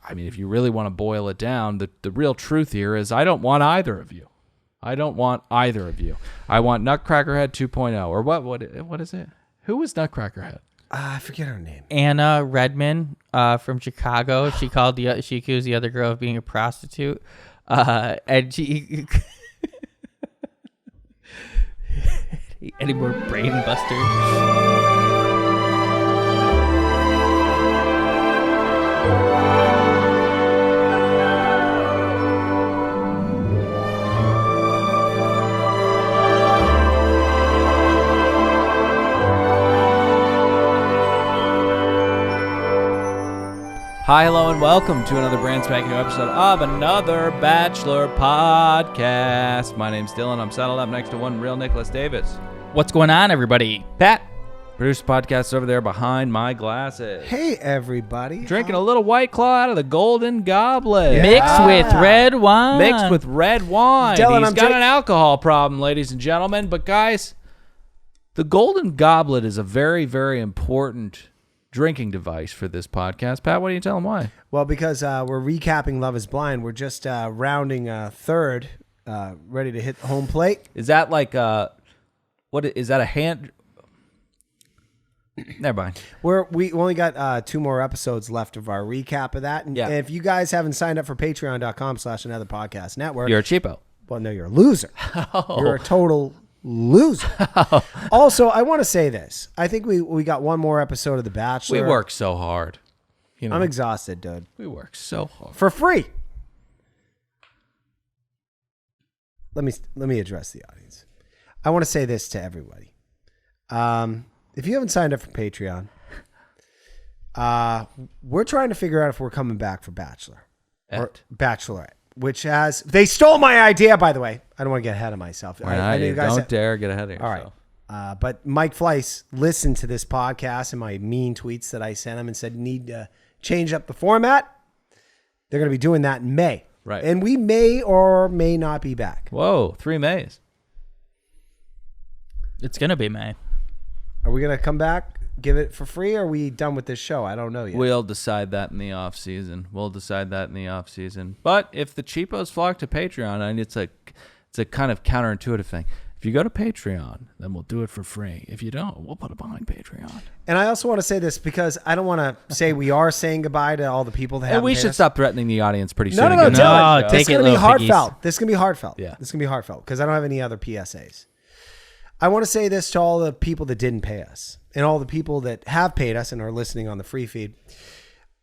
I mean, if you really want to boil it down, the real truth here is I don't want either of you. I don't want either of you. I want Nutcrackerhead 2.0 or what is it? Who was Nutcrackerhead? I forget her name. Anna Redmond from Chicago. She accused the other girl of being a prostitute. And she any more brain busters? Hi, hello, and welcome to another brand spanking new episode of another Bachelor podcast. My name's Dylan. I'm saddled up next to one real Nicholas Davis. What's going on, everybody? Pat, producer podcast over there behind my glasses. Hey, everybody. Drinking a little White Claw out of the golden goblet. Yeah. Mixed with red wine. Mixed with red wine. Dylan, He's got an alcohol problem, ladies and gentlemen. But guys, the golden goblet is a very, very important drinking device for this podcast. Pat, why do you tell them why? Well, because we're recapping Love is Blind. We're just rounding third, ready to hit the home plate. Is that like what is that a hand? Never mind. We only got 2 more episodes left of our recap of that. And if you guys haven't signed up for patreon.com/another podcast network, You're a cheapo. well, no, you're a loser. You're a total loser. Also, I want to say this. I think we got one more episode of The Bachelor. We work so hard. You know, I'm exhausted, dude. we work so hard. For free. Let me address the audience. I want to say this to everybody. If you haven't signed up for Patreon, we're trying to figure out if we're coming back for Bachelor or Bachelorette, which they stole my idea, by the way. I don't want to get ahead of myself. I know you guys don't dare get ahead of yourself. All right. But Mike Fleiss listened to this podcast and my mean tweets that I sent him and said, need to change up the format. They're going to be doing that in May. Right. And we may or may not be back. Whoa, 3 Mays. It's going to be May. Are we going to come back, give it for free, or are we done with this show? I don't know yet. We'll decide that in the off season. But if the cheapos flock to Patreon, and it's a kind of counterintuitive thing. If you go to Patreon, then we'll do it for free. If you don't, we'll put it behind Patreon. And I also want to say this because I don't want to say we are saying goodbye to all the people that have. And we should stop threatening the audience pretty soon. No, No, this is going to be heartfelt. This is going to be heartfelt. Yeah. This is going to be heartfelt because I don't have any other PSAs. I want to say this to all the people that didn't pay us and all the people that have paid us and are listening on the free feed.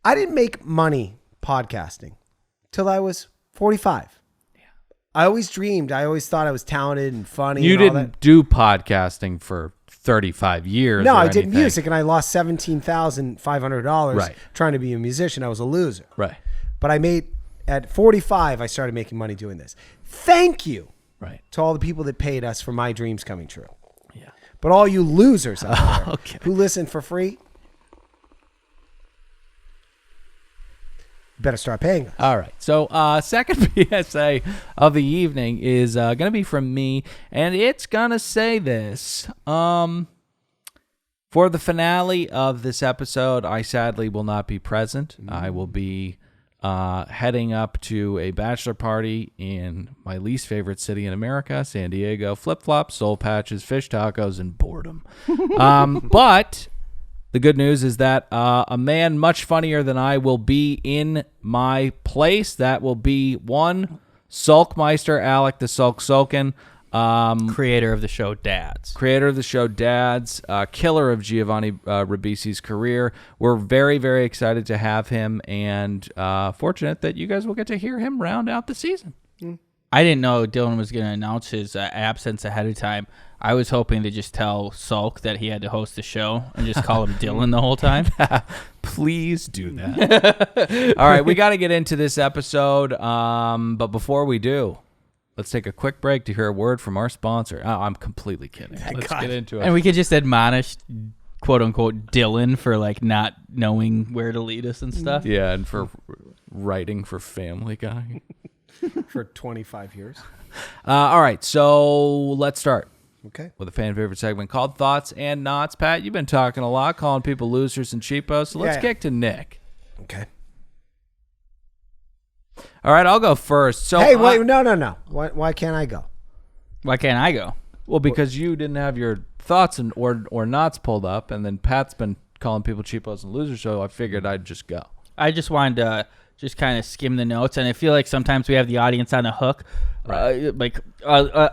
I didn't make money podcasting till I was 45. I always dreamed. I always thought I was talented and funny. You and all didn't that. do podcasting for 35 years. No, or I did anything. music and I lost $17,500 Right. trying to be a musician. I was a loser. Right. But at 45, I started making money doing this. Thank you Right. to all the people that paid us for my dreams coming true. Yeah. But all you losers out there Okay. who listen for free, better start paying us. All right. So second PSA of the evening is going to be from me, and it's going to say this. For the finale of this episode, I sadly will not be present. I will be heading up to a bachelor party in my least favorite city in America, San Diego. Flip-flops, soul patches, fish tacos, and boredom. But the good news is that a man much funnier than I will be in my place. That will be one Sulkmeister, Alec the Sulk Sulkin. Creator of the show Dads. Killer of Giovanni Ribisi's career. We're very, very excited to have him and fortunate that you guys will get to hear him round out the season. I didn't know Dylan was going to announce his absence ahead of time. I was hoping to just tell Sulk that he had to host the show and just call him Dylan the whole time. Please do that. All right, we got to get into this episode. But before we do, let's take a quick break to hear a word from our sponsor. Oh, I'm completely kidding. Let's get into it. And we could just admonish, quote unquote, Dylan for like not knowing where to lead us and stuff. Yeah, and for writing for Family Guy. For 25 years. All right, so let's start. Okay. With a fan favorite segment called Thoughts and Knots. Pat, you've been talking a lot, calling people losers and cheapos, so let's kick to Nick. Okay. All right, I'll go first. So Hey, wait, no. Why can't I go? Why can't I go? Well, because you didn't have your thoughts or nots pulled up, and then Pat's been calling people cheapos and losers, so I figured I'd just go. I just wanted to just kind of skim the notes, and I feel like sometimes we have the audience on a hook, like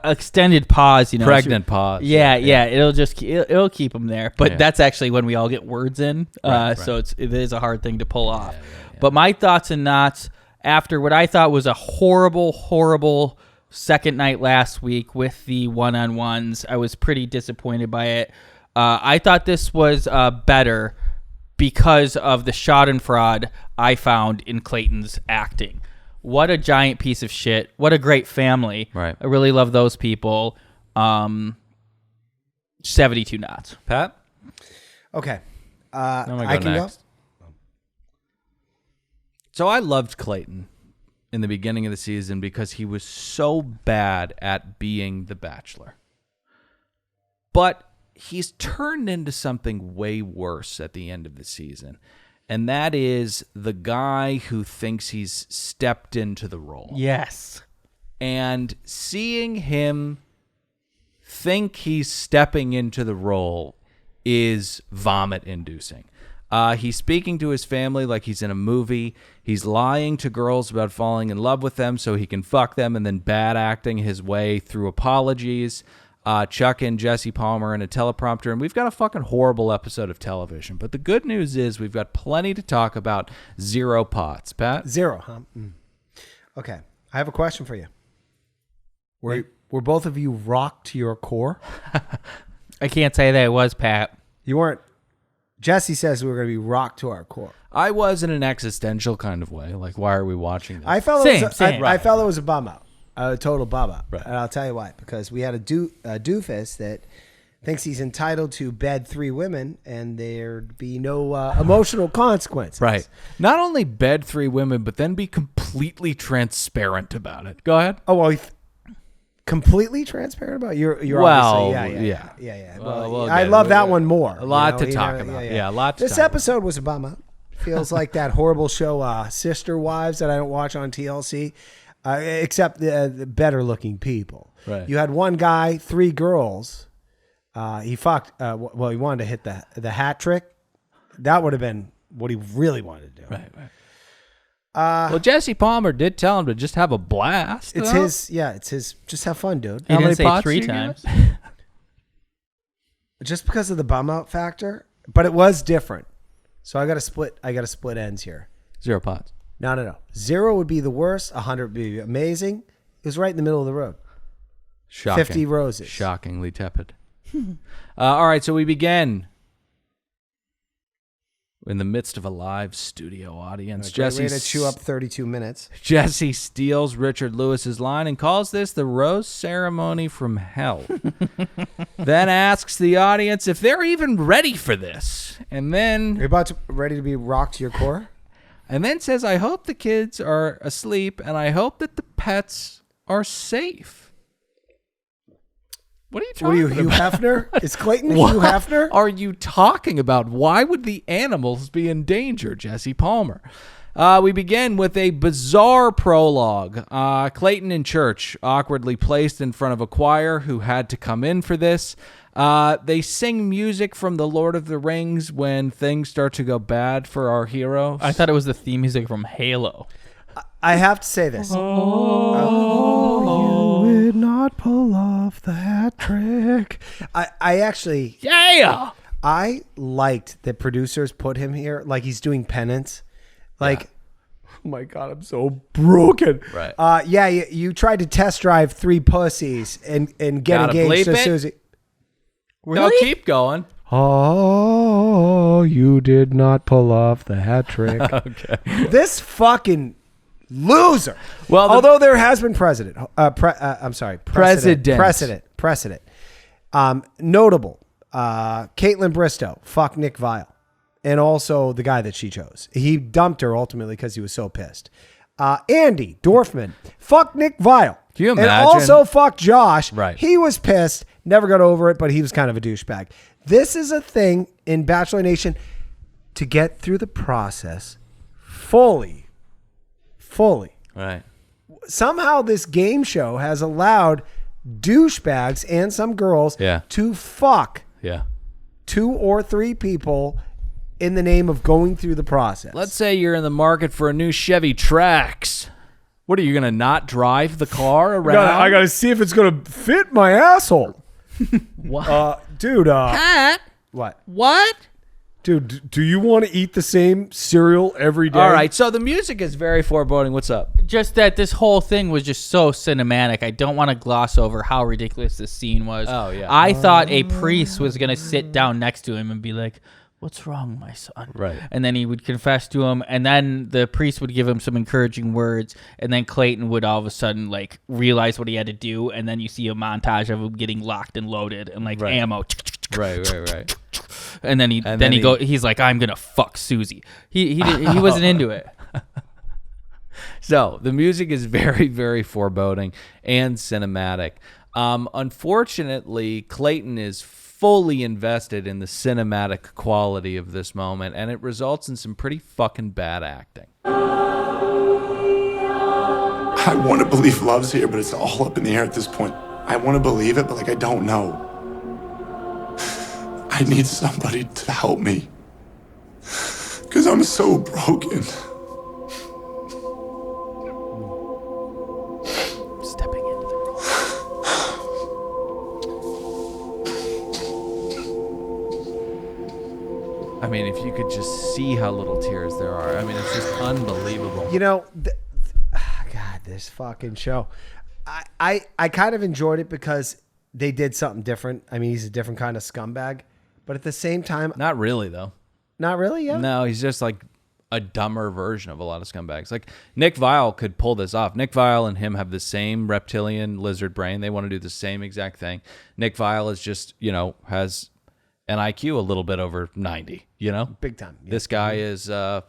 extended pause, Pregnant pause. Yeah. It'll keep them there. But that's actually when we all get words in, so it is a hard thing to pull off. Yeah. But my thoughts and knots after what I thought was a horrible second night last week with the one-on-ones, I was pretty disappointed by it. I thought this was better because of the schadenfreude I found in Clayton's acting. What a giant piece of shit. What a great family. Right. I really love those people. 72 knots. Pat? Okay. I can go. So I loved Clayton in the beginning of the season because he was so bad at being the Bachelor. But he's turned into something way worse at the end of the season. And that is the guy who thinks he's stepped into the role. Yes. And seeing him think he's stepping into the role is vomit-inducing. He's speaking to his family like he's in a movie. He's lying to girls about falling in love with them so he can fuck them and then bad acting his way through apologies. Chuck in Jesse Palmer and a teleprompter, and we've got a fucking horrible episode of television. But the good news is we've got plenty to talk about. 0 pots. Pat? 0, huh? Okay. I have a question for you. Were both of you rocked to your core? I can't say that it was, Pat. You weren't. Jesse says we were going to be rocked to our core. I was in an existential kind of way. Like, why are we watching this? I felt Same. I felt it was a bum out. A total bum out. Right. And I'll tell you why. Because we had a doofus that thinks he's entitled to bed 3 women and there'd be no emotional consequences. Right. Not only bed 3 women, but then be completely transparent about it. Go ahead. Oh, well, completely transparent about it? You're well, obviously, yeah. Well, I love that one more. A lot to talk about. Yeah, a lot to This talk episode was a bum out. Feels like that horrible show, Sister Wives, that I don't watch on TLC. Except the better looking people. Right. You had one guy, 3 girls. He fucked. He wanted to hit the hat trick. That would have been what he really wanted to do. Right. Well, Jesse Palmer did tell him to just have a blast. It's his. Yeah, it's his. Just have fun, dude. He didn't say 3 times. Just because of the bum out factor, but it was different. So I got to split ends here. 0 pots. No. 0 would be the worst. 100 would be amazing. It was right in the middle of the road. Shocking. 50 roses. Shockingly tepid. All right, so we begin in the midst of a live studio audience. Jesse to chew up 32 minutes. Jesse steals Richard Lewis's line and calls this the rose ceremony from hell. Then asks the audience if they're even ready for this. And then... You're ready to be rocked to your core? And then says, I hope the kids are asleep and I hope that the pets are safe. What are you talking about? Hugh Hefner? Is Clayton Hugh Hefner? Are you talking about? Why would the animals be in danger, Jesse Palmer? We begin with a bizarre prologue. Clayton in church, awkwardly placed in front of a choir who had to come in for this. They sing music from The Lord of the Rings when things start to go bad for our heroes. I thought it was the theme music from Halo. I have to say this. You would not pull off the hat trick. I actually... Yeah! I liked that producers put him here like he's doing penance. Like, oh my God, I'm so broken. Right. You tried to test drive 3 pussies and get Gotta engaged to bleep it? Susie. Really? No, keep going. Oh, you did not pull off the hat trick. Okay. This fucking loser. Well, although there has been precedent. Notable. Caitlin Bristow, fuck Nick Viall. And also the guy that she chose. He dumped her ultimately because he was so pissed. Andy Dorfman, fuck Nick Viall. Can you imagine? And also fuck Josh. Right. He was pissed, never got over it, but he was kind of a douchebag. This is a thing in Bachelor Nation to get through the process fully Right. Somehow this game show has allowed douchebags and some girls to fuck 2 or 3 people in the name of going through the process. Let's say you're in the market for a new Chevy Trax. What are you going to not drive the car around? I got to see if it's going to fit my asshole. What? Dude. Pat? What? Dude, do you want to eat the same cereal every day? All right, so the music is very foreboding. What's up? Just that this whole thing was just so cinematic. I don't want to gloss over how ridiculous this scene was. Oh, yeah. I thought a priest was going to sit down next to him and be like, "What's wrong, my son?" Right. And then he would confess to him, and then the priest would give him some encouraging words, and then Clayton would all of a sudden like realize what he had to do, and then you see a montage of him getting locked and loaded and like ammo. Right. And then he's like, "I'm gonna fuck Susie." He wasn't into it. So the music is very, very foreboding and cinematic. Unfortunately, Clayton is fully invested in the cinematic quality of this moment, and it results in some pretty fucking bad acting. I want to believe love's here, but it's all up in the air at this point. I want to believe it, but I don't know. I need somebody to help me. Because I'm so broken. Stepping into the role. I mean, if you could just see how little tears there are. I mean, it's just unbelievable. You know, God, this fucking show. I kind of enjoyed it because they did something different. I mean, he's a different kind of scumbag. But at the same time... Not really, though. Not really, yeah? No, he's just like a dumber version of a lot of scumbags. Like, Nick Viall could pull this off. Nick Viall and him have the same reptilian lizard brain. They want to do the same exact thing. Nick Viall is just, has an IQ a little bit over 90, Big time. Yeah. This guy is... I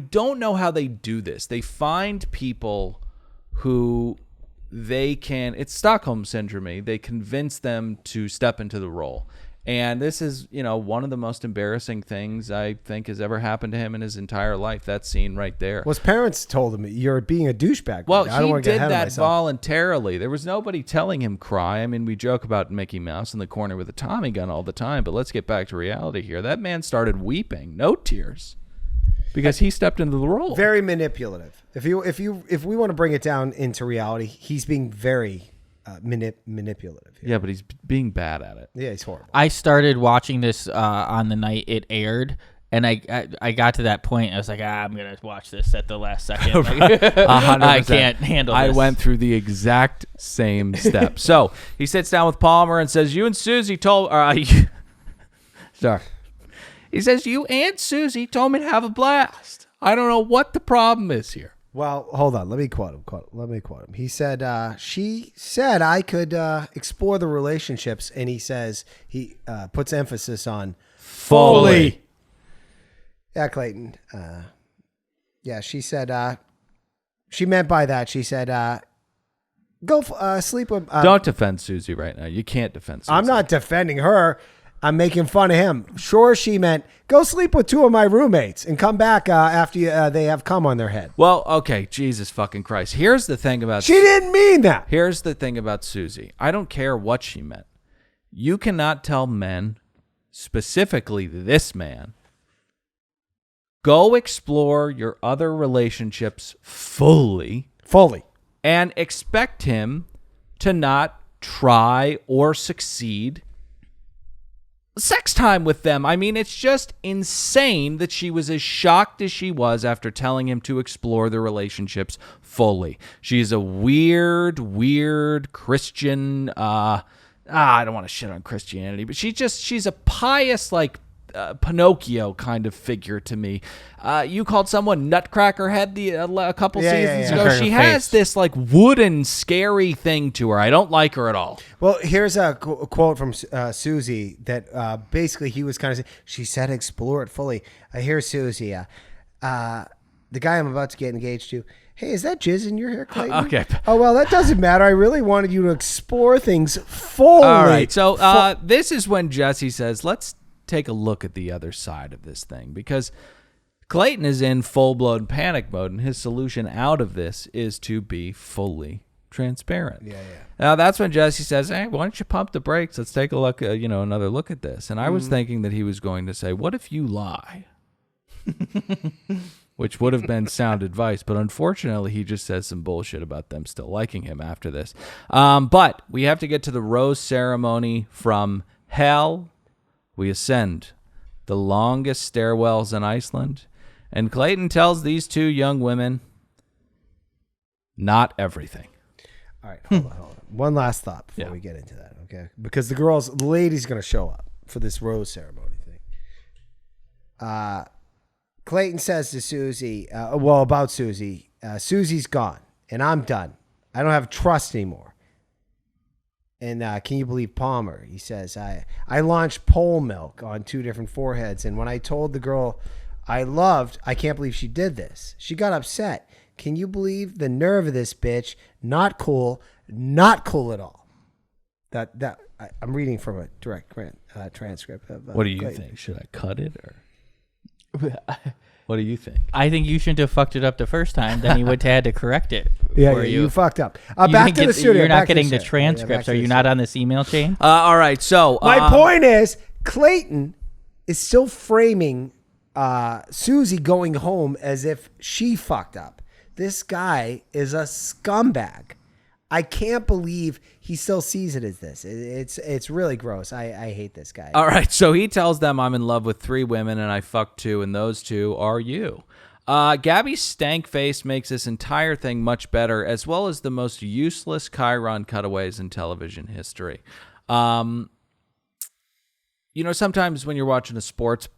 don't know how they do this. They find people who... it's Stockholm Syndrome. They convince them to step into the role. And this is, one of the most embarrassing things I think has ever happened to him in his entire life. That scene right there. Well, his parents told him, "You're being a douchebag." Well, I don't want to get he did ahead of that myself. voluntarily. There was nobody telling him cry. I mean, we joke about Mickey Mouse in the corner with a Tommy gun all the time, but let's get back to reality here. That man started weeping, no tears, because he stepped into the role. Very manipulative. If we want to bring it down into reality, he's being very manipulative. Yeah, but he's being bad at it. Yeah, he's horrible. I started watching this on the night it aired, and I got to that point. I was like, I'm gonna watch this at the last second. Like, 100%. I can't handle this. I went through the exact same step. So he sits down with Palmer and says, "You and Susie told." Sorry. He says, "You and Susie told me to have a blast. I don't know what the problem is here." Well, hold on. Let me quote him. Let me quote him. He said, she said I could explore the relationships, and he says he puts emphasis on fully. Yeah, Clayton. Yeah, she said, she meant by that, she said, go sleep with... Don't defend Susie right now. You can't defend Susie. I'm not defending her. I'm making fun of him. Sure, she meant go sleep with 2 of my roommates and come back after they have cum on their head. Well, okay, Jesus fucking Christ. Here's the thing about... She didn't mean that. Here's the thing about Susie. I don't care what she meant. You cannot tell men, specifically this man, go explore your other relationships fully, and expect him to not try or succeed sex time with them. I mean, it's just insane that she was as shocked as she was after telling him to explore the relationships fully. She's a weird Christian, I don't want to shit on Christianity, but she's a pious, like, Pinocchio kind of figure to me. You called someone Nutcracker Head a couple seasons ago. She has this like wooden, scary thing to her. I don't like her at all. Well, here's a quote from Susie that basically he was kind of saying, she said explore it fully. Here's Susie. The guy I'm about to get engaged to. Hey, is that jizz in your hair, Clayton? Okay. Oh, well, that doesn't matter. I really wanted you to explore things fully. All right. So this is when Jesse says, let's take a look at the other side of this thing, because Clayton is in full-blown panic mode, and his solution out of this is to be fully transparent. Yeah. Now, that's when Jesse says, hey, why don't you pump the brakes? Let's take a look, another look at this. And I was thinking that he was going to say, what if you lie? Which would have been sound advice, but unfortunately, he just says some bullshit about them still liking him after this. But we have to get to the rose ceremony. From hell, we ascend the longest stairwells in Iceland, and Clayton tells these two young women not everything. All right, hold on. One last thought before we get into that, okay? Because the lady's going to show up for this rose ceremony thing. Clayton says to Susie, about Susie, Susie's gone, and I'm done. I don't have trust anymore. And can you believe Palmer? He says, I launched pole milk on 2 different foreheads, and when I told the girl I loved, I can't believe she did this. She got upset. Can you believe the nerve of this bitch? Not cool at all. I'm reading from a direct transcript of. What do you Clayton. think? Should I cut it or? What do you think? I think you shouldn't have fucked it up the first time. Then you would have had to correct it. Yeah, you fucked up. You Back didn't to the get- studio. You're back not to the getting the studio. transcripts. Yeah, Are you not on this email chain? All right, so My point is, Clayton is still framing Susie going home as if she fucked up. This guy is a scumbag. I can't believe he still sees it as this. It's really gross. I hate this guy. All right, so he tells them I'm in love with 3 women and I fucked 2, and those 2 are you. Gabby's stank face makes this entire thing much better, as well as the most useless Chiron cutaways in television history. Sometimes when you're watching a sports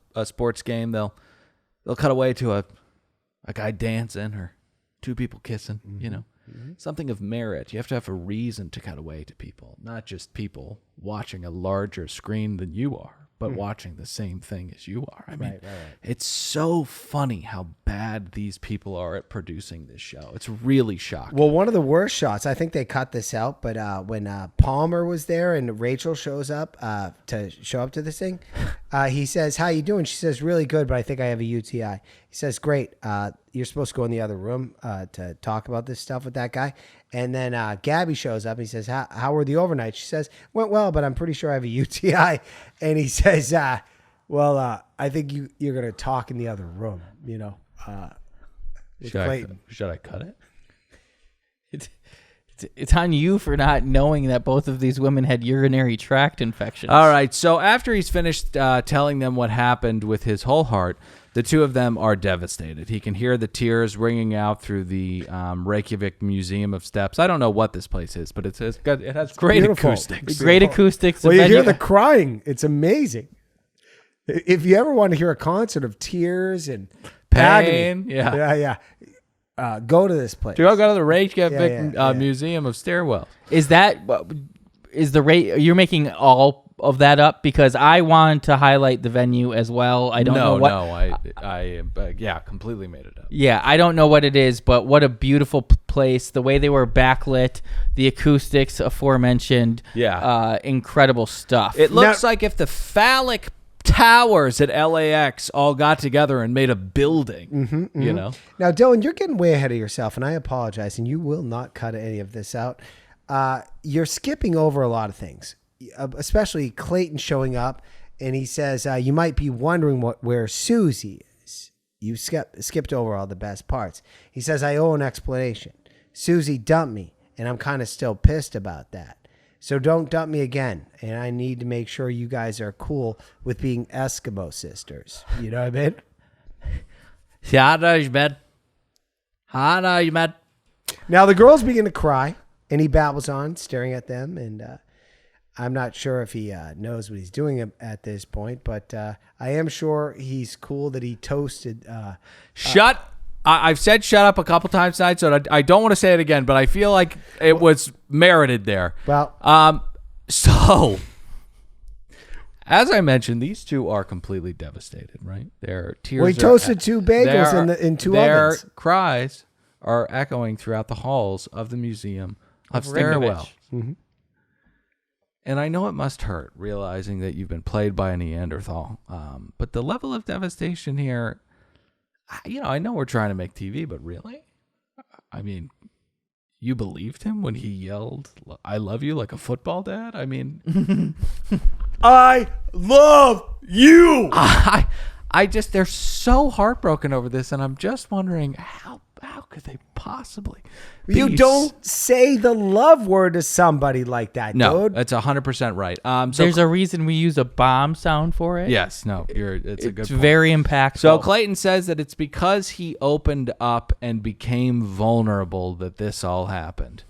game, they'll cut away to a guy dancing or 2 people kissing, something of merit. You have to have a reason to cut away to people, not just people watching a larger screen than you are, but watching the same thing as you are. I mean, it's so funny how bad these people are at producing this show. It's really shocking. Well, one of the worst shots, I think they cut this out, but when Palmer was there and Rachel shows up to this thing, he says, how you doing? She says, really good, but I think I have a UTI. He says, great. You're supposed to go in the other room to talk about this stuff with that guy. And then Gabby shows up and he says, how were the overnight? She says, went well, but I'm pretty sure I have a UTI. And he says, I think you're going to talk in the other room, with Clayton. Should I cut it? It's on you for not knowing that both of these women had urinary tract infections. All right, so after he's finished telling them what happened with his whole heart, the 2 of them are devastated. He can hear the tears ringing out through the Reykjavik Museum of Steps. I don't know what this place is, but it has great beautiful. acoustics. Great acoustics. Well, you venue. hear the crying. It's amazing. If you ever want to hear a concert of tears and Pain, agony, yeah. Go to this place. Do you go to the Reykjavik Yeah. Museum of Stairwell? Is the rate you're making all of that up? Because I want to highlight the venue as well. I don't know what. I completely made it up. Yeah, I don't know what it is, but what a beautiful place. The way they were backlit, the acoustics aforementioned. Yeah. Incredible stuff. It looks like if the phallic towers at LAX all got together and made a building, you know? Now, Dylan, you're getting way ahead of yourself, and I apologize, and you will not cut any of this out. You're skipping over a lot of things, especially Clayton showing up, and he says, you might be wondering where Susie is. You skipped over all the best parts. He says, I owe an explanation. Susie dumped me, and I'm kind of still pissed about that. So don't dump me again, and I need to make sure you guys are cool with being Eskimo sisters. You know what I mean? Now the girls begin to cry, and he babbles on, staring at them, and I'm not sure if he knows what he's doing at this point, but I am sure he's cool that he toasted. I've said shut up a couple times tonight, so I don't want to say it again, but I feel like it was merited there. Well, so as I mentioned, these 2 are completely devastated, right? Their tears. he toasted 2 bagels in 2 their ovens. Their cries are echoing throughout the halls of the Museum of Stairwell. Mm-hmm. And I know it must hurt realizing that you've been played by a Neanderthal, but the level of devastation here. I know we're trying to make TV, but really? I mean, you believed him when he yelled, "I love you," like a football dad? I mean, I love you. they're so heartbroken over this, and I'm just wondering how could they possibly? You don't say the love word to somebody like that, No, dude. that's 100% right. So There's a reason we use a bomb sound for it. yes, no, it's a good It's point. very impactful. So Clayton says that it's because he opened up and became vulnerable that this all happened.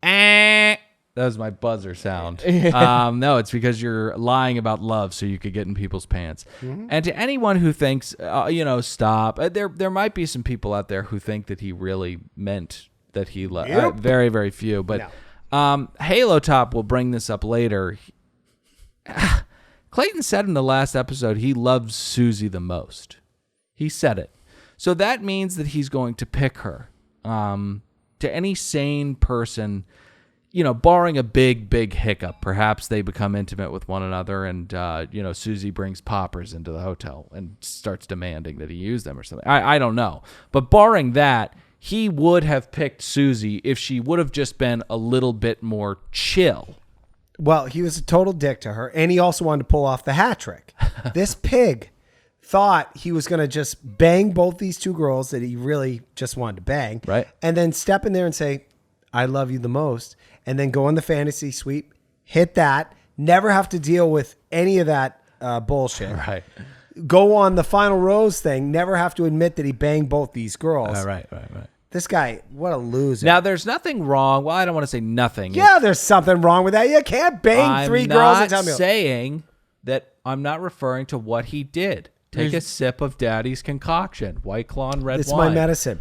That was my buzzer sound. No, it's because you're lying about love so you could get in people's pants. And to anyone who thinks, stop. There might be some people out there who think that he really meant that he loved. Yep. Very, very few. But Halo Top will bring this up later. Clayton said in the last episode he loves Susie the most. He said it. So that means that he's going to pick her. To any sane person, barring a big hiccup, perhaps they become intimate with one another and, Susie brings poppers into the hotel and starts demanding that he use them or something. I don't know. But barring that, he would have picked Susie if she would have just been a little bit more chill. Well, he was a total dick to her, and he also wanted to pull off the hat trick. This pig thought he was going to just bang both these two girls that he really just wanted to bang. Right. And then step in there and say, I love you the most. And then go in the fantasy suite, hit that, never have to deal with any of that bullshit. Right. Go on the final rose thing, never have to admit that he banged both these girls. Right. This guy, what a loser. Now, there's nothing wrong. Well, I don't want to say nothing. Yeah, there's something wrong with that. You can't bang three girls and tell me. I'm not saying that. I'm not referring to what he did. Take a sip of Daddy's concoction, White Claw and red It's wine. my medicine.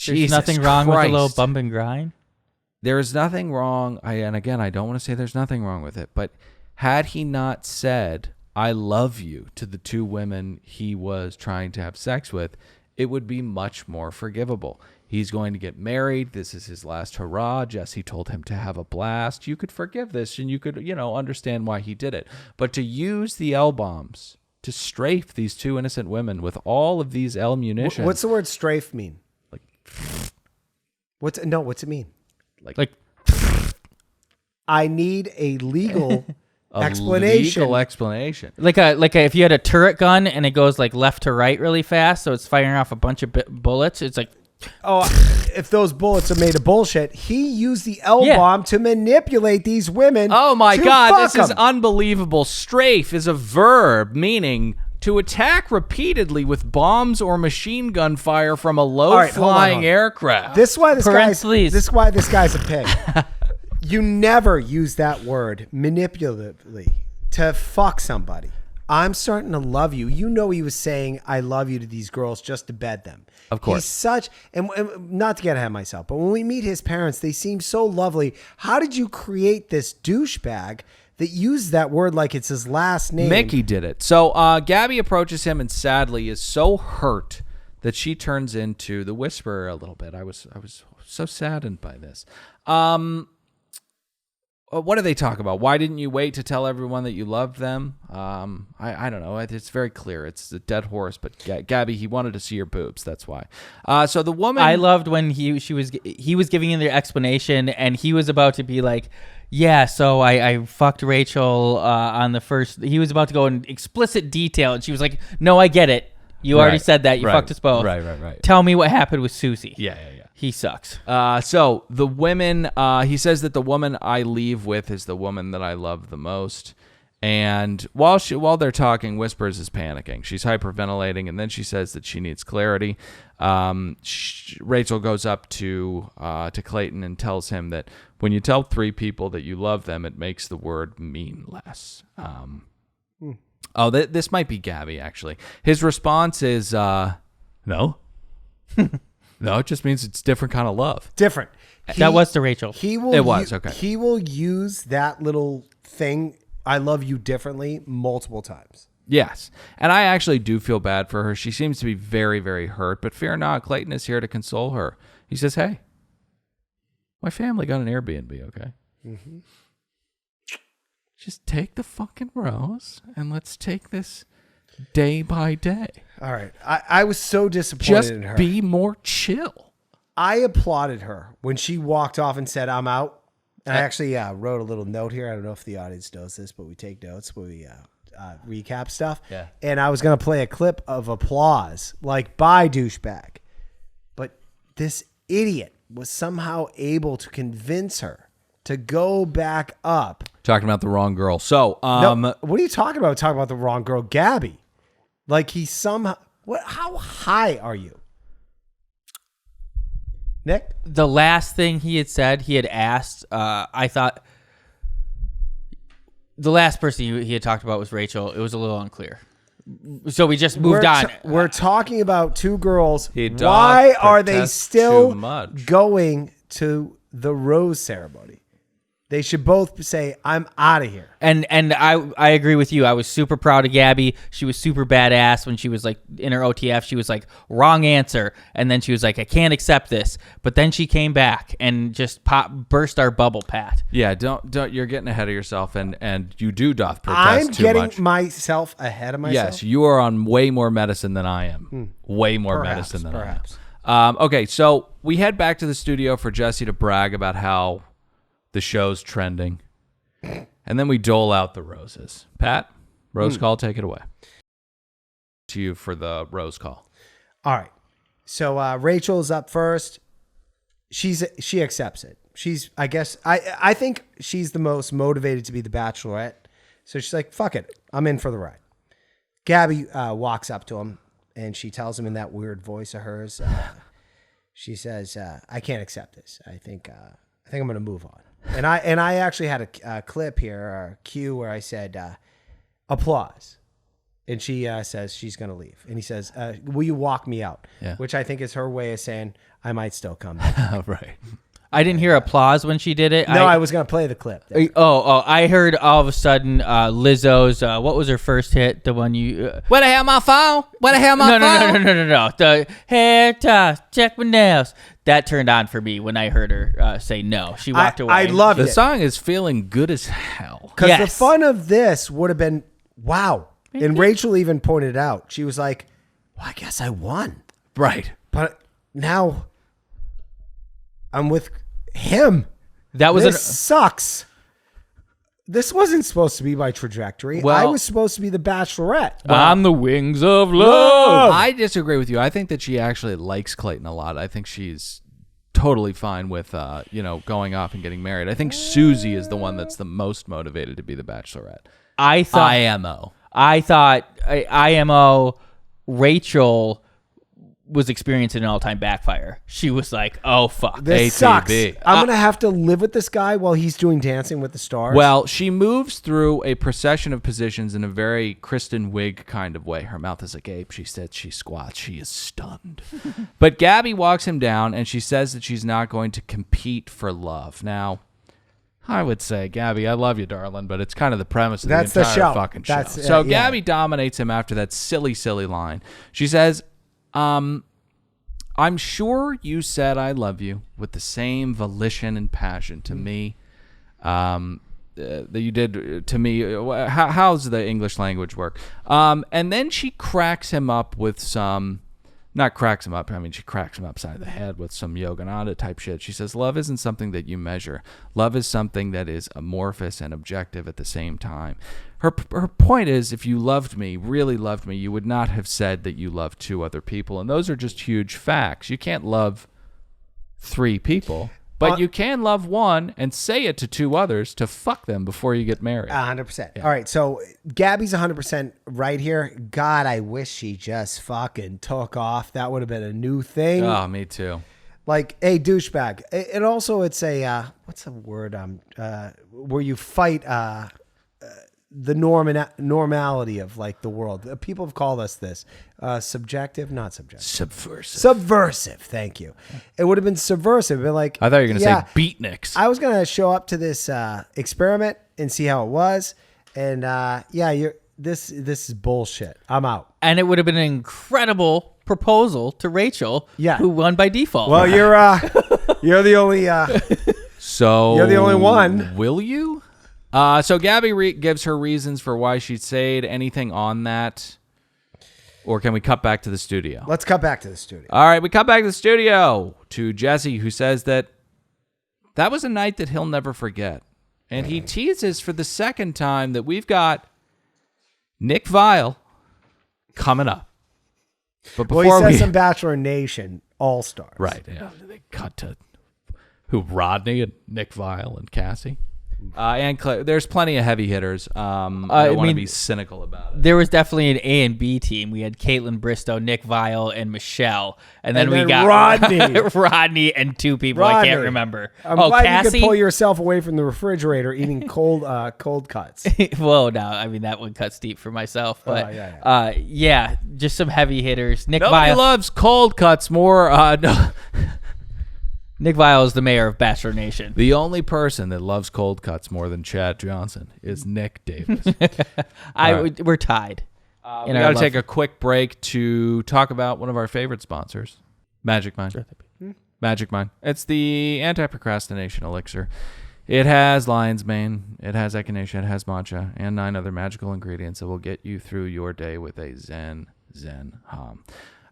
There's Jesus nothing wrong with a little Christ. bump and grind. There is nothing wrong. And again, I don't want to say there's nothing wrong with it. But had he not said, "I love you" to the two women he was trying to have sex with, it would be much more forgivable. He's going to get married. This is his last hurrah. Jesse told him to have a blast. You could forgive this and you could, understand why he did it. But to use the L-bombs to strafe these two innocent women with all of these L munitions. What's the word strafe mean? Like, what's it mean? like I need a legal explanation. Legal explanation. Like if you had a turret gun and it goes like left to right really fast, so it's firing off a bunch of bullets. It's like, Oh, if those bullets are made of bullshit, he used the L-bomb to manipulate these women. Oh my to God, fuck this is 'em. unbelievable. Strafe is a verb meaning to attack repeatedly with bombs or machine gun fire from a right, hold on, low-flying hold on. aircraft. This is why this guy's a pig. You never use that word manipulatively to fuck somebody. I'm starting to love you. You know he was saying I love you to these girls just to bed them. Of course. He's such, and not to get ahead of myself, but when we meet his parents, they seem so lovely. How did you create this douchebag that used that word like it's his last name? Mickey did it. So Gabby approaches him and sadly is so hurt that she turns into the Whisperer a little bit. I was so saddened by this. What do they talk about? Why didn't you wait to tell everyone that you loved them? I don't know. It's very clear. It's a dead horse. But Gabby, he wanted to see your boobs. That's why. So the woman. I loved when he was giving in their explanation and he was about to be like, yeah, so I fucked Rachel on the first. He was about to go in explicit detail, and she was like, no, I get it. You already said that. You fucked us both. Right. Tell me what happened with Susie. Yeah. He sucks. So the women, he says that the woman I leave with is the woman that I love the most. And while they're talking, Whispers is panicking. She's hyperventilating, and then she says that she needs clarity. Rachel goes up to Clayton and tells him that when you tell 3 people that you love them, it makes the word mean less. Oh, this might be Gabby, actually. His response is, no. No, it just means it's a different kind of love. Different. That was to Rachel. Okay. He will use that little thing, I love you differently, multiple times. Yes. And I actually do feel bad for her. She seems to be very, very hurt, but fear not, Clayton is here to console her. He says, hey, my family got an Airbnb, okay? Mm-hmm. Just take the fucking rose and let's take this day by day. All right. I was so disappointed in her. Just be more chill. I applauded her when she walked off and said, I'm out. And I actually wrote a little note here. I don't know if the audience knows this, but we take notes when we recap stuff. Yeah. And I was going to play a clip of applause, like, bye, douchebag. But this idiot was somehow able to convince her to go back up. Talking about the wrong girl. So, No, what are you talking about? Talking about the wrong girl, Gabby. Like he somehow. How high are you, Nick? The last thing he had said, he had asked. I thought the last person he had talked about was Rachel. It was a little unclear. So we just moved on. We're talking about two girls. He doth Why are they protest still too much. going to the rose ceremony? They should both say, I'm out of here. And I agree with you. I was super proud of Gabby. She was super badass when she was like in her OTF. She was like, wrong answer. And then she was like, I can't accept this. But then she came back and just burst our bubble, Pat. Yeah, don't. You're getting ahead of yourself, and you doth protest too much. I'm getting myself ahead of myself. Yes, you are on way more medicine than I am. Way more medicine than I am. Okay, so we head back to the studio for Jesse to brag about how the show's trending. And then we dole out the roses. Pat, rose call, take it away. To you for the rose call. All right. So Rachel's up first. She accepts it. I guess I think she's the most motivated to be the Bachelorette. So she's like, fuck it. I'm in for the ride. Gabby walks up to him and she tells him in that weird voice of hers, she says, I can't accept this. I think I'm going to move on. And I actually had a clip here, or a cue where I said, applause. And she says she's going to leave. And he says, will you walk me out? Yeah. Which I think is her way of saying, I might still come back. Right. I didn't hear applause when she did it. No, I was going to play the clip. I heard all of a sudden Lizzo's, what was her first hit? The one you... Where the hell my phone? Where the hell my phone? No. The hair toss, check my nails. That turned on for me when I heard her say no. She walked away. I loved it. The song is feeling good as hell. Because the fun of this would have been, wow. And Rachel even pointed it out. She was like, well, I guess I won. Right. But now I'm with him. This sucks. This wasn't supposed to be my trajectory. Well, I was supposed to be the Bachelorette. On the wings of love. I disagree with you. I think that she actually likes Clayton a lot. I think she's totally fine with going off and getting married. I think Susie is the one that's the most motivated to be the Bachelorette. I thought IMO Rachel was experiencing an all-time backfire. She was like, oh, fuck. This sucks. I'm going to have to live with this guy while he's doing Dancing with the Stars. Well, she moves through a procession of positions in a very Kristen Wiig kind of way. Her mouth is agape. She said she squats. She is stunned. But Gabby walks him down, and she says that she's not going to compete for love. Now, I would say, Gabby, I love you, darling, but it's kind of the premise of the entire fucking show. So Gabby dominates him after that silly, silly line. She says... I'm sure you said I love you with the same volition and passion to me that you did to me. How's the English language work? And then she cracks him up with some... Not cracks him up. I mean, she cracks him upside the head with some Yogananda type shit. She says, love isn't something that you measure. Love is something that is amorphous and objective at the same time. Her point is, if you loved me, really loved me, you would not have said that you loved two other people. And those are just huge facts. You can't love three people, but you can love one and say it to two others to fuck them before you get married. 100%. Yeah. All right, so Gabby's 100% right here. God, I wish she just fucking took off. That would have been a new thing. Oh, me too. Like, hey, douchebag. And also it's a, what's the word? Where you fight the normality of like the world. People have called us this. Subjective, not subjective. Subversive, thank you. It would have been subversive. But like, I thought you were going to say beatniks. I was going to show up to this experiment and see how it was. And this is bullshit. I'm out. And it would have been an incredible proposal to Rachel, who won by default. Well, you're the only you're the only one. Will you? So Gabby gives her reasons for why she said anything on that. Or can we cut back to the studio? Let's cut back to the studio. All right, we cut back to the studio to Jesse, who says that was a night that he'll never forget. And he teases for the second time that we've got Nick Viall coming up. But before he says some Bachelor Nation All-Stars. Right, yeah. They cut to Rodney and Nick Viall and Cassie. And Claire. There's plenty of heavy hitters. I don't want to be cynical about it. There was definitely an A and B team. We had Caitlin Bristow, Nick Viall, and Michelle. And then we got Rodney and two people I can't remember. I'm glad Cassie? you could pull yourself away from the refrigerator eating cold cuts. Whoa, no. I mean, that one cuts deep for myself. But yeah, just some heavy hitters. Nobody loves cold cuts more. No. Nick Viall is the mayor of Bachelor Nation. The only person that loves cold cuts more than Chad Johnson is Nick Davis. We're tied. We got to take a quick break to talk about one of our favorite sponsors, Magic Mind. Magic Mind. It's the anti-procrastination elixir. It has lion's mane, it has echinacea, it has matcha, and 9 other magical ingredients that will get you through your day with a zen hum.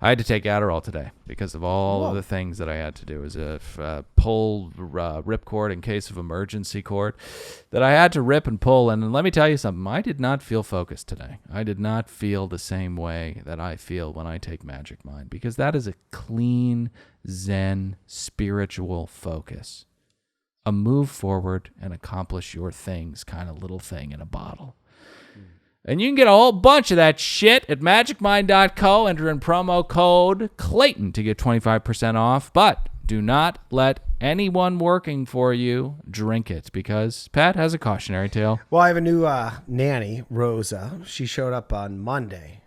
I had to take Adderall today because of all of the things that I had to do. It was a pull ripcord in case of emergency cord that I had to rip and pull. And let me tell you something. I did not feel focused today. I did not feel the same way that I feel when I take Magic Mind, because that is a clean, zen, spiritual focus. A move forward and accomplish your things kind of little thing in a bottle. And you can get a whole bunch of that shit at magicmind.co. Enter in promo code Clayton to get 25% off. But do not let anyone working for you drink it, because Pat has a cautionary tale. Well, I have a new nanny, Rosa. She showed up on Monday.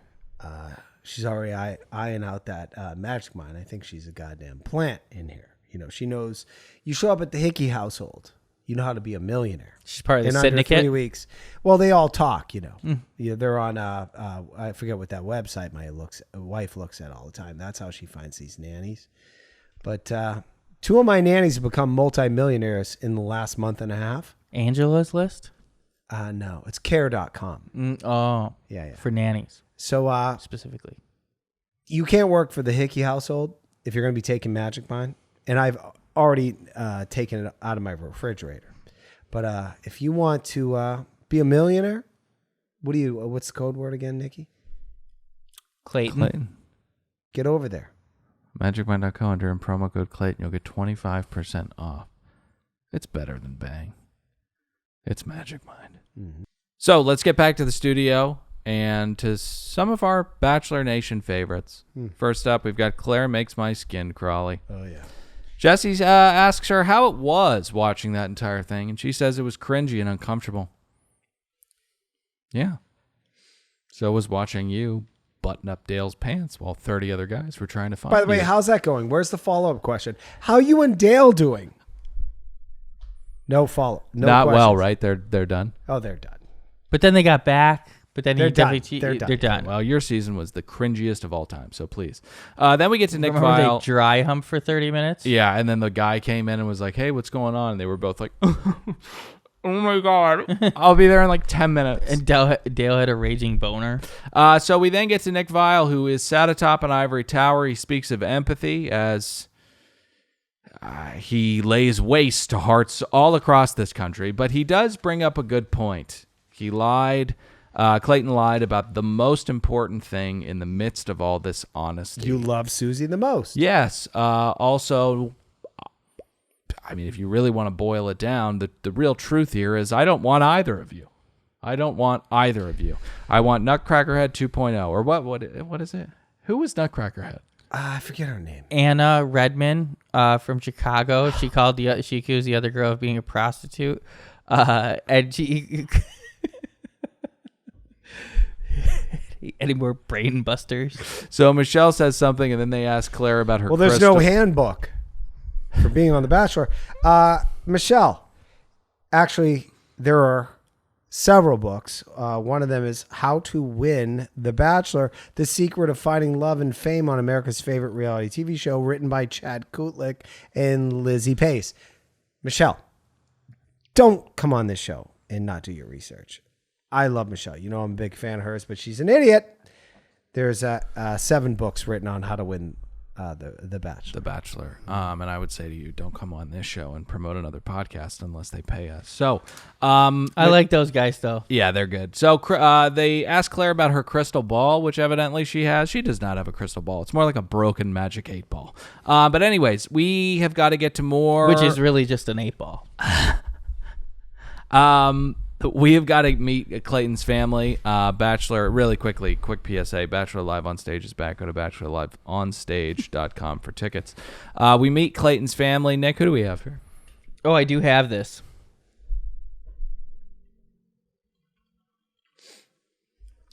She's already eyeing out that Magic Mind. I think she's a goddamn plant in here. You know, she knows you show up at the Hickey household, you know how to be a millionaire. She's part of the in syndicate. Under 3 weeks. Well, they all talk, you know. Yeah, they're on, I forget what that website my wife looks at all the time. That's how she finds these nannies. But 2 of my nannies have become multimillionaires in the last month and a half. Angela's List? No, it's care.com. Yeah. For nannies. So specifically. You can't work for the Hickey household if you're going to be taking Magic Mind. And I've already taken it out of my refrigerator. But if you want to be a millionaire, what's the code word again, Nikki? Clayton. Get over there. Magicmind.co, enter in promo code Clayton. You'll get 25% off. It's better than Bang. It's Magic Mind. Mm-hmm. So let's get back to the studio and to some of our Bachelor Nation favorites. First up, we've got Claire Makes My Skin Crawly. Oh, yeah. Jesse asks her how it was watching that entire thing, and she says it was cringy and uncomfortable. Yeah. So was watching you button up Dale's pants while 30 other guys were trying to find you. By the way, how's that going? Where's the follow-up question? How you and Dale doing? No follow. No Not questions. well, right? They're done. Oh, they're done. But then they got back. But then They're done. They're done. Well, your season was the cringiest of all time, so please. Then we get to Nick Remember Viall. they dry hump for 30 minutes? Yeah, and then the guy came in and was like, hey, what's going on? And they were both like, oh my God, I'll be there in like 10 minutes. And Dale had a raging boner. So we then get to Nick Viall, who is sat atop an ivory tower. He speaks of empathy as he lays waste to hearts all across this country, but he does bring up a good point. He lied. Clayton lied about the most important thing in the midst of all this honesty. You love Susie the most. Yes. Also, I mean, if you really want to boil it down, the real truth here is I don't want either of you. I don't want either of you. I want Nutcrackerhead 2.0. Or what is it? Who was Nutcrackerhead? I forget her name. Anna Redmond from Chicago. She accused the other girl of being a prostitute. And she... Any more brain busters? So Michelle says something, and then they ask Claire about her. Well, there's no handbook for being on The Bachelor. Michelle, actually, there are several books. One of them is How to Win The Bachelor: The Secret of Finding Love and Fame on America's Favorite Reality TV Show, written by Chad Kutlik and Lizzie Pace. Michelle, don't come on this show and not do your research. I love Michelle. You know I'm a big fan of hers, but she's an idiot. There's 7 books written on how to win the Bachelor. The Bachelor. And I would say to you, don't come on this show and promote another podcast unless they pay us. So, I like those guys though. Yeah, they're good. So they asked Claire about her crystal ball, which evidently she has. She does not have a crystal ball. It's more like a broken magic 8-ball. But anyways, we have got to get to more. Which is really just an 8-ball. We have got to meet Clayton's family. Bachelor, really quickly, quick PSA. Bachelor Live on Stage is back. Go to bachelorliveonstage.com for tickets. We meet Clayton's family. Nick, who do we have here? Oh, I do have this.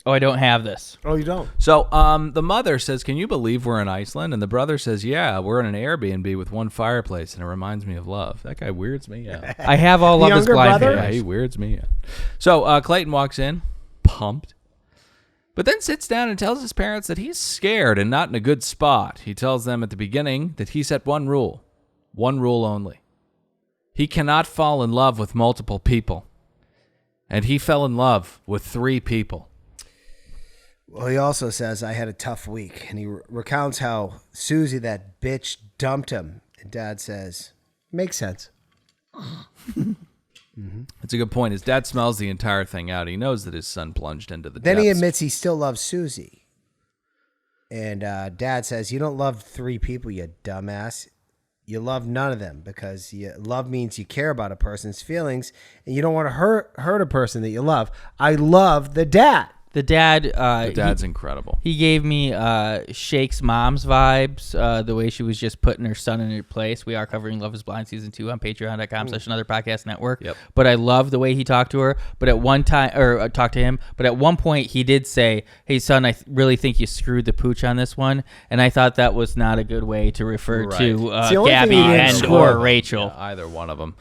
Oh, I don't have this. Oh, you don't? So the mother says, can you believe we're in Iceland? And the brother says, yeah, we're in an Airbnb with one fireplace, and it reminds me of love. That guy weirds me out. I have all Love is younger Blind brother? Yeah, papers. he weirds me out. So Clayton walks in, pumped, but then sits down and tells his parents that he's scared and not in a good spot. He tells them at the beginning that he set one rule only. He cannot fall in love with multiple people. And he fell in love with 3 people. Well, he also says, I had a tough week. And he recounts how Susie, that bitch, dumped him. And Dad says, makes sense. That's a good point. His dad smells the entire thing out. He knows that his son plunged into the Then depths. he admits he still loves Susie. And Dad says, you don't love 3 people, you dumbass. You love none of them because love means you care about a person's feelings and you don't want to hurt a person that you love. I love the dad. The dad. The dad's incredible. He gave me Shake's mom's vibes, the way she was just putting her son in her place. We are covering Love is Blind Season 2 on patreon.com/another podcast network. Yep. But I love the way he talked to her. But at one time, or talked to him, but at one point he did say, hey, son, I really think you screwed the pooch on this one. And I thought that was not a good way to refer to the only Gabby thing he didn't and screw. or Rachel. Yeah, either one of them.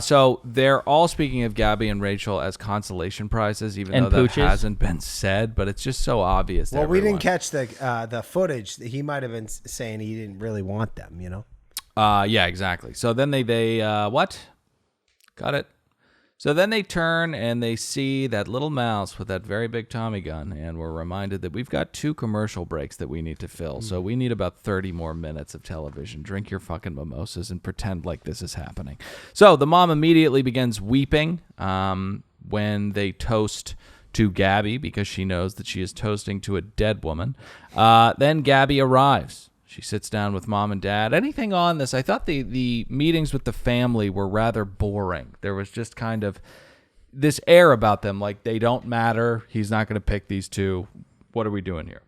So they're all speaking of Gabby and Rachel as consolation prizes, even And though that pooches. hasn't been said. But it's just so obvious. To Well, we everyone. didn't catch the footage. He might have been saying he didn't really want them, you know? Yeah, exactly. So then they what? Got it. So then they turn and they see that little mouse with that very big Tommy gun, and we're reminded that we've got 2 commercial breaks that we need to fill. So we need about 30 more minutes of television. Drink your fucking mimosas and pretend like this is happening. So the mom immediately begins weeping when they toast to Gabby because she knows that she is toasting to a dead woman. Then Gabby arrives. She sits down with mom and dad. Anything on this? I thought the meetings with the family were rather boring. There was just kind of this air about them, like they don't matter. He's not going to pick these 2. What are we doing here?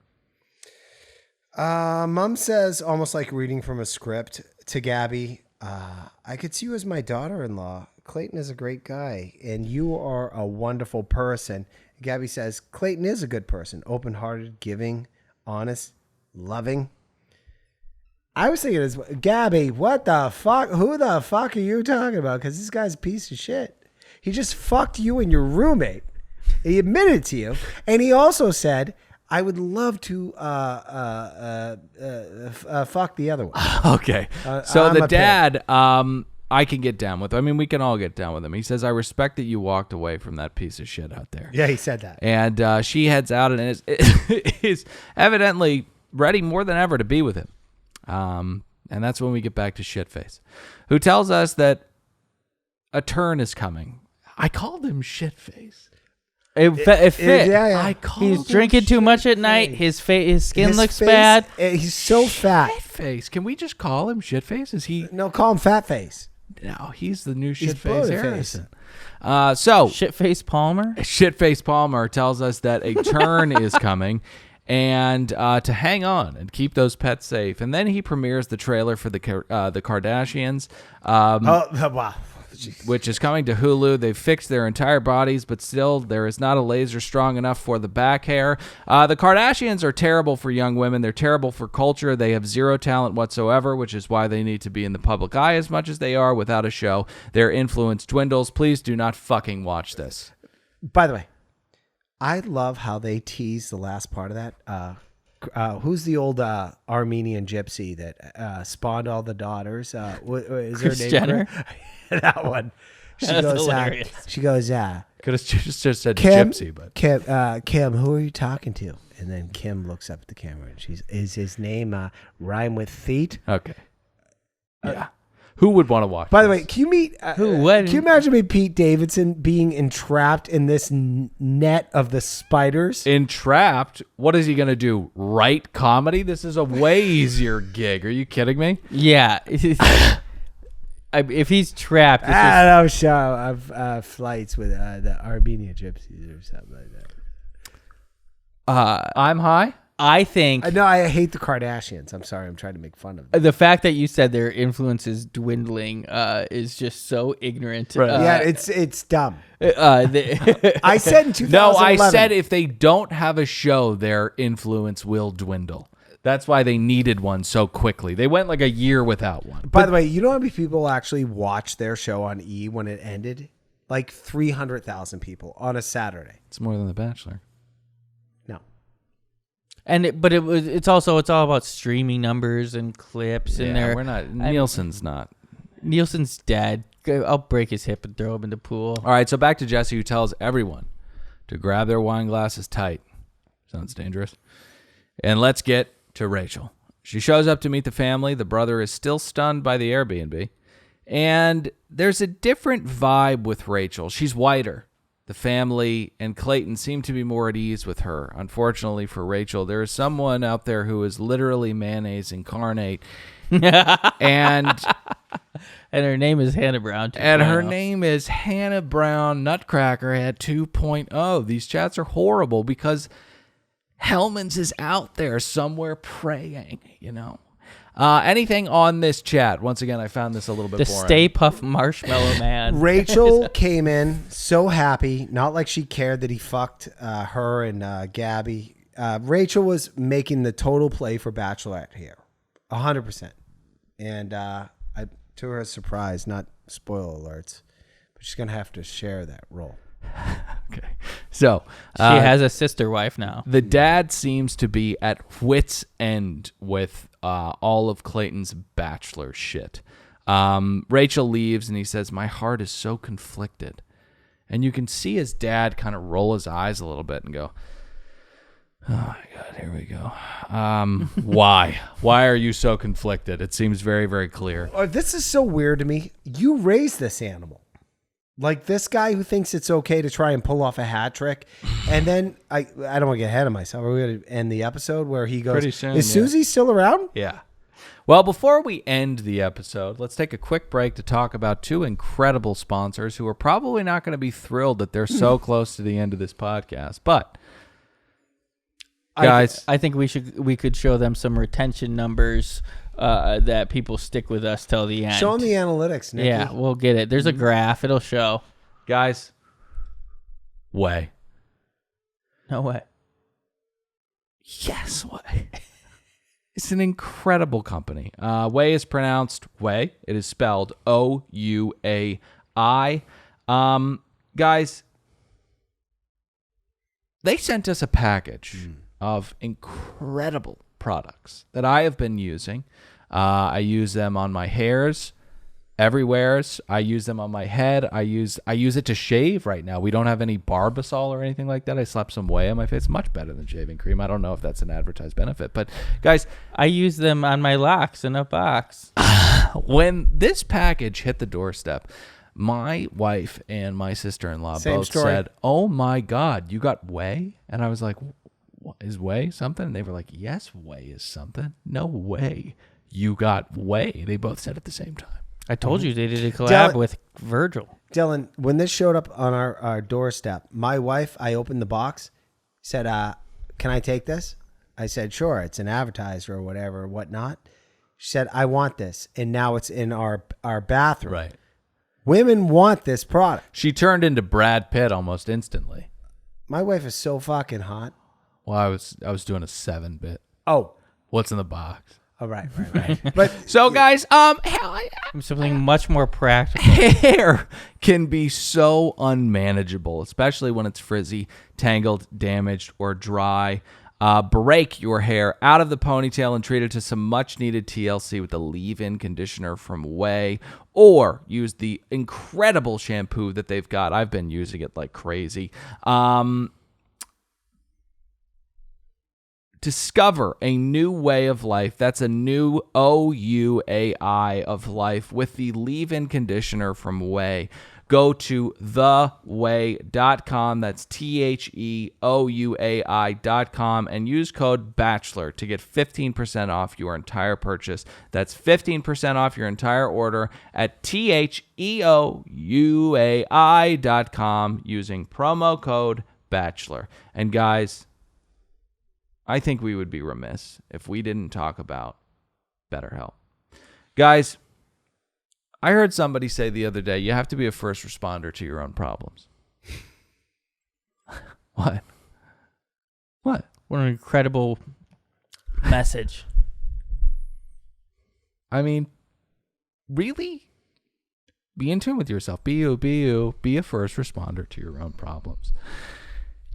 Mom says, almost like reading from a script to Gabby, I could see you as my daughter-in-law. Clayton is a great guy, and you are a wonderful person. Gabby says, Clayton is a good person, open-hearted, giving, honest, loving. I was thinking, Gabby, what the fuck? Who the fuck are you talking about? Because this guy's a piece of shit. He just fucked you and your roommate. He admitted it to you. And he also said, I would love to fuck the other one. Okay. So I'm the a dad, I can get down with. I mean, we can all get down with him. He says, I respect that you walked away from that piece of shit out there. Yeah, he said that. And she heads out and is evidently ready more than ever to be with him. And that's when we get back to Shitface, who tells us that a turn is coming. I called him Shitface. It fit. Yeah. I called He's him drinking too much at Shitface. night. His skin His looks face, bad. He's so fat. Shitface. Can we just call him Shitface? Is he? No, call him Fat Face. No, he's the new He's Shitface Booty Harrison. Face. So Shitface Palmer. Shitface Palmer tells us that a turn is coming. And to hang on and keep those pets safe. And then he premieres the trailer for the Kardashians, Wow. which is coming to Hulu. They've fixed their entire bodies, but still there is not a laser strong enough for the back hair. The Kardashians are terrible for young women. They're terrible for culture. They have 0 talent whatsoever, which is why they need to be in the public eye as much as they are without a show. Their influence dwindles. Please do not fucking watch this. By the way, I love how they tease the last part of that. Who's the old Armenian gypsy that spawned all the daughters? Is Kris her name? Jenner? That one. She That's goes, hilarious. Could have just said Kim, gypsy, but Kim, who are you talking to? And then Kim looks up at the camera and is his name rhyme with feet? okay. Yeah. Who would want to watch? By the this? way, can you meet? Who would? Can you imagine me, Pete Davidson, being entrapped in this net of the spiders? Entrapped? What is he going to do? Write comedy? This is a way easier gig. Are you kidding me? Yeah. If he's trapped, I don't know. Flights with the Armenian gypsies or something like that. I'm high. I think No, I hate the Kardashians. I'm sorry. I'm trying to make fun of them. the fact that you said their influence is dwindling is just so ignorant. Right. Yeah, it's dumb. The- I said in 2011. No, I said if they don't have a show, their influence will dwindle. That's why they needed one so quickly. They went like a year without one. By the way, you know how many people actually watched their show on E when it ended? Like 300,000 people on a Saturday. It's more than The Bachelor. No. it's all about streaming numbers and clips and We're not. Nielsen's not. Nielsen's dead. I'll break his hip and throw him in the pool. All right, so back to Jesse, who tells everyone to grab their wine glasses tight. Sounds dangerous. And let's get to Rachel. She shows up to meet the family. The brother is still stunned by the Airbnb. And there's a different vibe with Rachel. She's whiter. The family and Clayton seem to be more at ease with her. Unfortunately for Rachel, there is someone out there who is literally mayonnaise incarnate. And her name is Hannah Brown. And her name is Hannah Brown Nutcrackerhead 2.0. These chats are horrible because Hellman's is out there somewhere praying, you know. Anything on this chat? Once again, I found this a little bit the boring. Stay Puft Marshmallow Man. Rachel came in so happy, not like she cared that he fucked her and Gabby. Rachel was making the total play for Bachelorette here, 100%. And to her surprise, not spoiler alerts, but she's going to have to share that role. Okay. So She has a sister wife now. the dad seems to be at wit's end with all of Clayton's Bachelor shit. Rachel leaves and he says, "My heart is so conflicted." And you can see his dad kind of roll his eyes a little bit and go, "Oh my God, here we go. Why? Why are you so conflicted?" It seems very, very clear. This is so weird to me. You raised this animal. Like this guy who thinks it's okay to try and pull off a hat trick. And then I don't want to get ahead of myself. Are we going to end the episode where he goes, Pretty soon, is yeah. Susie still around? Yeah. Well, before we end the episode, let's take a quick break to talk about two incredible sponsors who are probably not going to be thrilled that they're so close to the end of this podcast. But guys, I think we could show them some retention numbers that people stick with us till the end. Show them the analytics, Nicky. Yeah, we'll get it. There's a graph. It'll show. guys, Way. No way. Yes, Way. It's an incredible company. Way is pronounced Way. It is spelled Ouai. Guys, they sent us a package of incredible products that I have been using. I use them on my hairs, everywheres. I use them on my head. I use it to shave right now. We don't have any Barbasol or anything like that. I slapped some Way on my face. Much better than shaving cream. I don't know if that's an advertised benefit, but guys, I use them on my locks in a box. when this package hit the doorstep, my wife and my sister-in-law Same both story. said, "Oh my God, you got Way?" And I was like, "What, is Way something?" And they were like, "Yes, Way is something." "No way, you got Way." They both said at the same time. I told you they did a collab Dylan- with Virgil. Dylan, when this showed up on our doorstep, my wife, I opened the box, said, can I take this? I said, sure. It's an advertiser or whatever, whatnot. She said, I want this. And now it's in our bathroom. Right. Women want this product. She turned into Brad Pitt almost instantly. My wife is so fucking hot. Well, I was doing a 7-bit. Oh, What's in the box? all right. But So guys, Something much more practical. hair can be so unmanageable, especially when it's frizzy, tangled, damaged, or dry. break your hair out of the ponytail and treat it to some much-needed TLC with the leave-in conditioner from Way, or use the incredible shampoo that they've got. I've been using it like crazy. Discover a new way of life. That's a new OUAI of life with the leave-in conditioner from Way. Go to theway.com. That's THEOUAI.com and use code Bachelor to get 15% off your entire purchase. That's 15% off your entire order at THEOUAI.com using promo code Bachelor. And guys, I think we would be remiss if we didn't talk about BetterHelp. Guys, I heard somebody say the other day, you have to be a first responder to your own problems. What? What? What an incredible message. I mean, really? Be in tune with yourself. Be you, be you. Be a first responder to your own problems.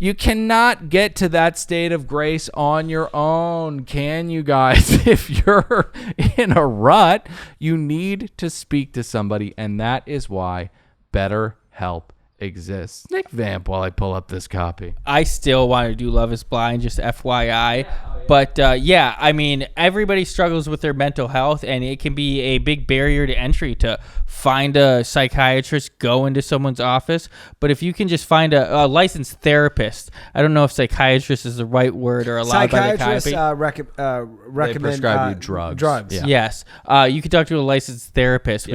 You cannot get to that state of grace on your own, can you guys? If you're in a rut, you need to speak to somebody, and that is why BetterHelp exists. Nick Vamp, while I pull up this copy. I still want to do Love is Blind, just FYI. But yeah, I mean, everybody struggles with their mental health, and it can be a big barrier to entry to find a psychiatrist, go into someone's office. But if you can just find a licensed therapist, I don't know if psychiatrist is the right word or allowed by the Psychiatrists recommend They prescribe you drugs. Drugs. Yeah. Yes, you can talk to a licensed therapist,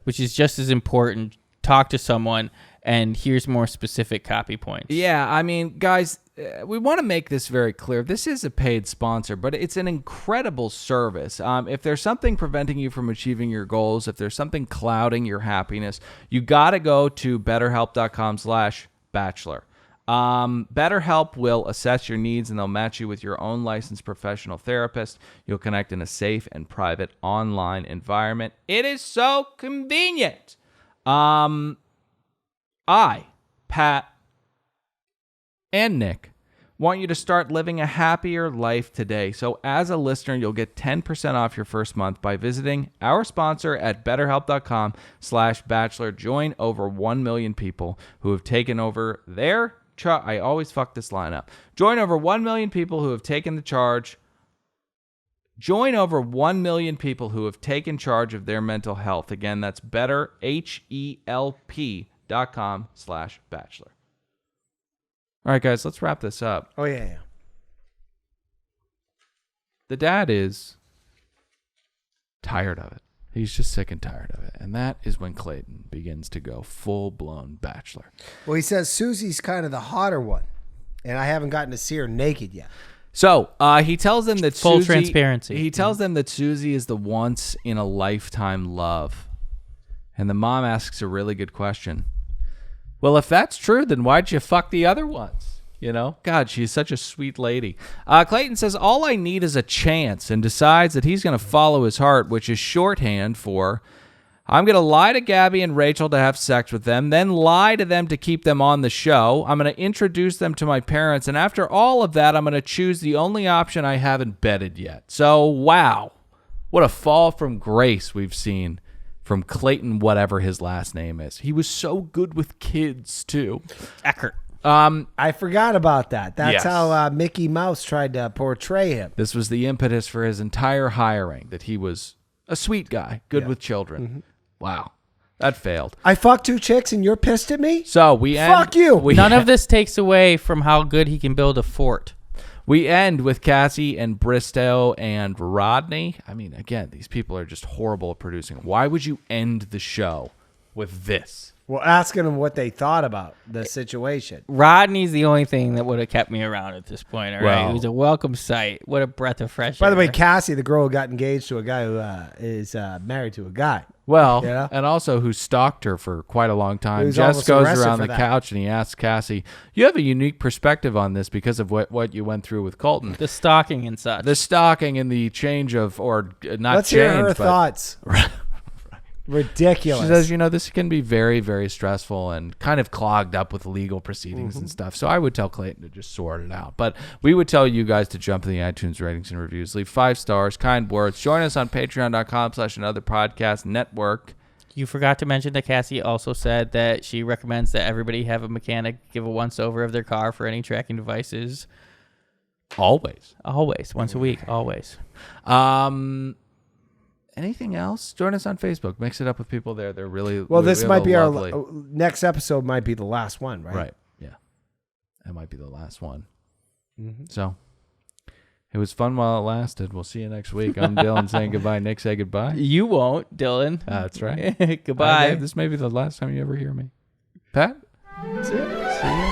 which is just as important. Talk to someone, and here's more specific copy points. Yeah, I mean, guys, we want to make this very clear. This is a paid sponsor, but it's an incredible service. If there's something preventing you from achieving your goals, if there's something clouding your happiness, you got to go to betterhelp.com/bachelor. BetterHelp will assess your needs, and they'll match you with your own licensed professional therapist. You'll connect in a safe and private online environment. It is so convenient. I, Pat, and Nick want you to start living a happier life today. So as a listener, you'll get 10% off your first month by visiting our sponsor at betterhelp.com/bachelor. Join over 1 million people who have taken over their I always fuck this line up. Join over 1 million people who have taken the charge. Join over 1 million people who have taken charge of their mental health. Again, that's betterhelp.com/bachelor. All right, guys, let's wrap this up. Oh, yeah. The dad is tired of it. He's just sick and tired of it. And that is when Clayton begins to go full-blown bachelor. Well, he says Susie's kind of the hotter one, and I haven't gotten to see her naked yet. So he tells them that full Susie, transparency. He tells them that Susie is the once-in-a-lifetime love. And the mom asks a really good question. Well, if that's true, then why'd you fuck the other ones? You know? God, she's such a sweet lady. Clayton says, all I need is a chance, and decides that he's going to follow his heart, which is shorthand for, I'm going to lie to Gabby and Rachel to have sex with them, then lie to them to keep them on the show. I'm going to introduce them to my parents, and after all of that, I'm going to choose the only option I haven't betted yet. So, wow. What a fall from grace we've seen from Clayton, whatever his last name is. He was so good with kids, too. Eckert. I forgot about that. That's Yes. how Mickey Mouse tried to portray him. This was the impetus for his entire hiring, that he was a sweet guy, good with children. Mm-hmm. Wow. That failed. I fucked 2 chicks and you're pissed at me? So we end. Fuck you. None of this takes away from how good he can build a fort. We end with Cassie and Bristow and Rodney. I mean, again, these people are just horrible at producing. Why would you end the show with this? Well, asking them what they thought about the situation. Rodney's the only thing that would have kept me around at this point. All right, Well- it was a welcome sight. What a breath of fresh By air. the way, Cassie, the girl who got engaged to a guy who is married to a guy. Well, Yeah. and also who stalked her for quite a long time. was Jess almost goes arrested around for the that. couch and he asks Cassie, you have a unique perspective on this because of what you went through with Colton. the stalking and such. The stalking and the change of, or not Let's change, hear her but thoughts. Ridiculous. She says, this can be very, very stressful and kind of clogged up with legal proceedings and stuff. So I would tell Clayton to just sort it out. But we would tell you guys to jump in the iTunes ratings and reviews. Leave 5 stars, kind words. Join us on patreon.com/anotherpodcastnetwork. You forgot to mention that Cassie also said that she recommends that everybody have a mechanic give a once-over of their car for any tracking devices. Always. Once a week, always. Anything else? Join us on Facebook. Mix it up with people there. They're really well. This might be lovely. our next episode. Might be the last one, right? Right. Yeah, that might be the last one. So it was fun while it lasted. We'll see you next week. I'm Dylan saying goodbye. Nick, say goodbye. You won't, Dylan. That's right. Goodbye. This may be the last time you ever hear me. Pat. See you.